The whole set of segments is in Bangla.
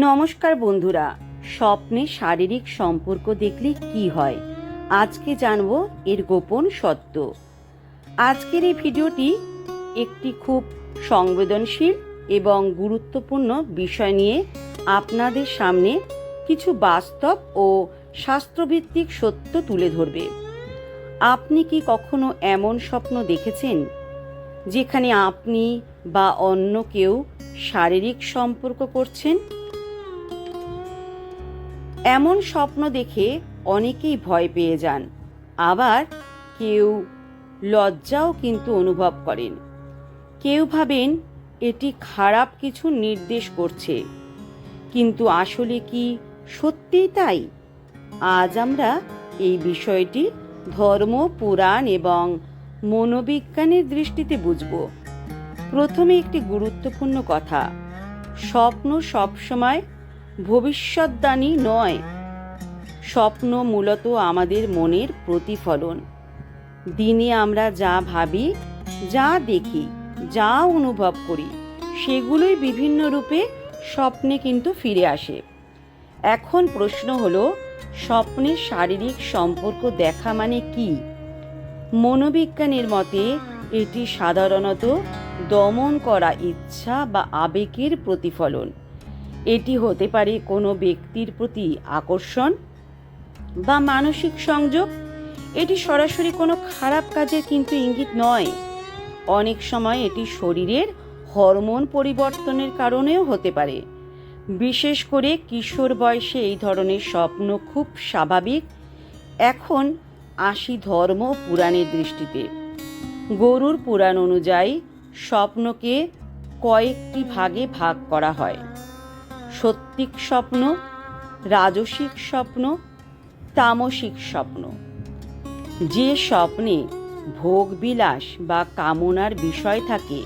নমস্কার বন্ধুরা, স্বপ্নে শারীরিক সম্পর্ক দেখলে কি হয় আজকে জানবো এর গোপন সত্য। আজকের এই ভিডিওটি একটি খুব সংবেদনশীল এবং গুরুত্বপূর্ণ বিষয় নিয়ে আপনাদের সামনে কিছু বাস্তব ও শাস্ত্রভিত্তিক সত্য তুলে ধরবে। আপনি কি কখনো এমন স্বপ্ন দেখেছেন যেখানে আপনি বা অন্য কেউ শারীরিক সম্পর্ক করছেন? এমন স্বপ্ন দেখে অনেকেই ভয় পেয়ে যান, আবার কেউ লজ্জাও কিন্তু অনুভব করেন। কেউ ভাবেন এটি খারাপ কিছু নির্দেশ করছে, কিন্তু আসলে কি সত্যিই তাই? আজ আমরা এই বিষয়টি ধর্ম, পুরাণ এবং মনোবিজ্ঞানের দৃষ্টিতে বুঝব। প্রথমে একটি গুরুত্বপূর্ণ কথা, স্বপ্ন সবসময় ভবিষ্যদ্বাণী নয়। স্বপ্ন মূলত আমাদের মনের প্রতিফলন। দিনে আমরা যা ভাবি, যা দেখি, যা অনুভব করি, সেগুলোই বিভিন্ন রূপে স্বপ্নে কিন্তু ফিরে আসে। এখন প্রশ্ন হলো, স্বপ্নে শারীরিক সম্পর্ক দেখা মানে কি? মনোবিজ্ঞানের মতে এটি সাধারণত দমন করা ইচ্ছা বা আবেগের প্রতিফলন। এটি হতে পারে কোনো ব্যক্তির প্রতি আকর্ষণ বা মানসিক সংযোগ। এটি সরাসরি কোনো খারাপ কাজের কিন্তু ইঙ্গিত নয়। অনেক সময় এটি শরীরের হরমোন পরিবর্তনের কারণেও হতে পারে। বিশেষ করে কিশোর বয়সে এই ধরনের স্বপ্ন খুব স্বাভাবিক। এখন আসি ধর্ম পুরাণের দৃষ্টিতে। গরুড় পুরাণ অনুযায়ী স্বপ্নকে কয়েকটি ভাগে ভাগ করা হয়: সত্যিক স্বপ্ন, রাজসিক স্বপ্ন, তামসিক স্বপ্ন। যে স্বপ্নে ভোগবিলাস বা কামনার বিষয় থাকে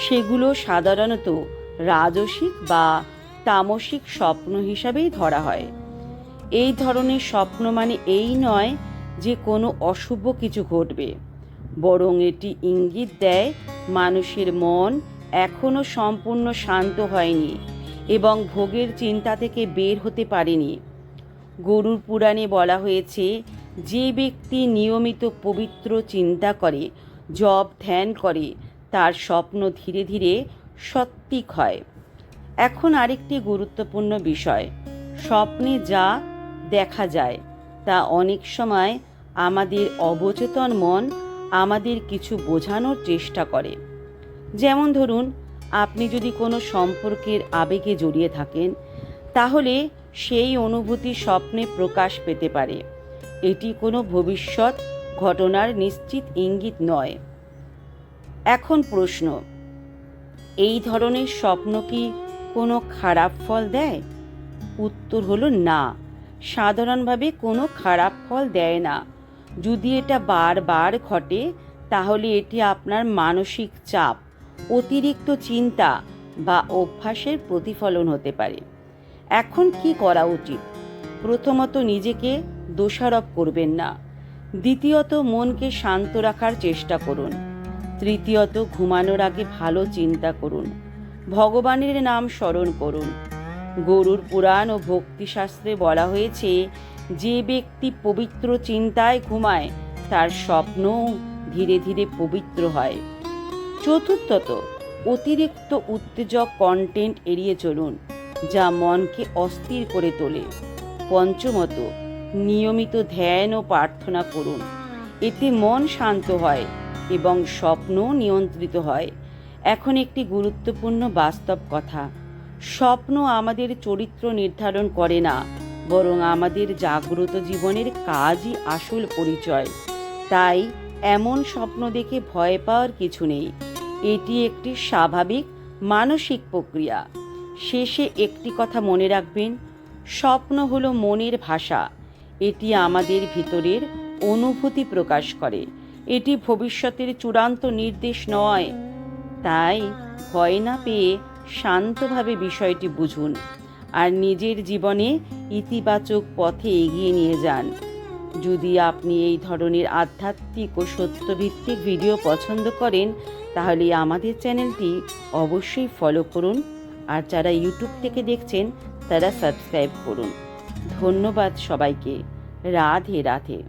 সেগুলো সাধারণত রাজসিক বা তামসিক স্বপ্ন হিসাবেই ধরা হয়। এই ধরনের স্বপ্ন মানে এই নয় যে কোনো অশুভ কিছু ঘটবে, বরং এটি ইঙ্গিত দেয় মানুষের মন এখনো সম্পূর্ণ শান্ত হয়নি এবং ভোগের চিন্তা থেকে বের হতে পারেনি। গরুড় পুরাণে বলা হয়েছে, যে ব্যক্তি নিয়মিত পবিত্র চিন্তা করে, জপ ধ্যান করে, তার স্বপ্ন ধীরে ধীরে সত্যিক হয়। এখন আরেকটি গুরুত্বপূর্ণ বিষয়, স্বপ্নে যা দেখা যায় তা অনেক সময় আমাদের অবচেতন মন আমাদের কিছু বোঝানোর চেষ্টা করে। যেমন ধরুন, আপনি যদি কোনো সম্পর্কের আবেগে জড়িয়ে থাকেন, তাহলে সেই অনুভূতি স্বপ্নে প্রকাশ পেতে পারে। এটি কোনো ভবিষ্যৎ ঘটনার নিশ্চিত ইঙ্গিত নয়। এখন প্রশ্ন, এই ধরনের স্বপ্ন কি কোনো খারাপ ফল দেয়? উত্তর হলো না, সাধারণভাবে কোনো খারাপ ফল দেয় না। যদি এটা বারবার ঘটে, তাহলে এটি আপনার মানসিক চাপ, অতিরিক্ত চিন্তা বা অভ্যাসের প্রতিফলন হতে পারে। এখন কি করা উচিত? প্রথমত, নিজেকে দোষারোপ করবেন না। দ্বিতীয়ত, মনকে শান্ত রাখার চেষ্টা করুন। তৃতীয়ত, ঘুমানোর আগে ভালো চিন্তা করুন। ভগবানের নাম স্মরণ করুন। গরুড় পুরাণ ও ভক্তিশাস্ত্রে বলা হয়েছে, যে ব্যক্তি পবিত্র চিন্তায় ঘুমায় তার স্বপ্নও ধীরে ধীরে পবিত্র হয়। চতুর্থত, অতিরিক্ত উত্তেজক কন্টেন্ট এড়িয়ে চলুন, যা মনকে অস্থির করে তোলে। পঞ্চমত, নিয়মিত ধ্যান ও প্রার্থনা করুন। এতে মন শান্ত হয় এবং স্বপ্ন নিয়ন্ত্রিত হয়। এখন একটি গুরুত্বপূর্ণ বাস্তব কথা, স্বপ্ন আমাদের চরিত্র নির্ধারণ করে না, বরং আমাদের জাগ্রত জীবনের কাজই আসল পরিচয়। তাই এমন স্বপ্ন দেখে ভয় পাওয়ার কিছু নেই। এটি একটি স্বাভাবিক মানসিক প্রক্রিয়া। শেষে একটি কথা মনে রাখবেন, স্বপ্ন হলো মনের ভাষা। এটি আমাদের ভিতরের অনুভূতি প্রকাশ করে। এটি ভবিষ্যতের চূড়ান্ত নির্দেশ নয়। তাই ভয় না পেয়ে শান্তভাবে বিষয়টি বুঝুন আর নিজের জীবনে ইতিবাচক পথে এগিয়ে নিয়ে যান। যদি আপনি এই ধরনের আধ্যাত্মিক ও সত্যভিত্তিক ভিডিও পছন্দ করেন, তাহলে আমাদের চ্যানেলটি অবশ্যই ফলো করুন আর যারা ইউটিউব থেকে দেখছেন তারা সাবস্ক্রাইব করুন। ধন্যবাদ সবাইকে। রাধে রাধে।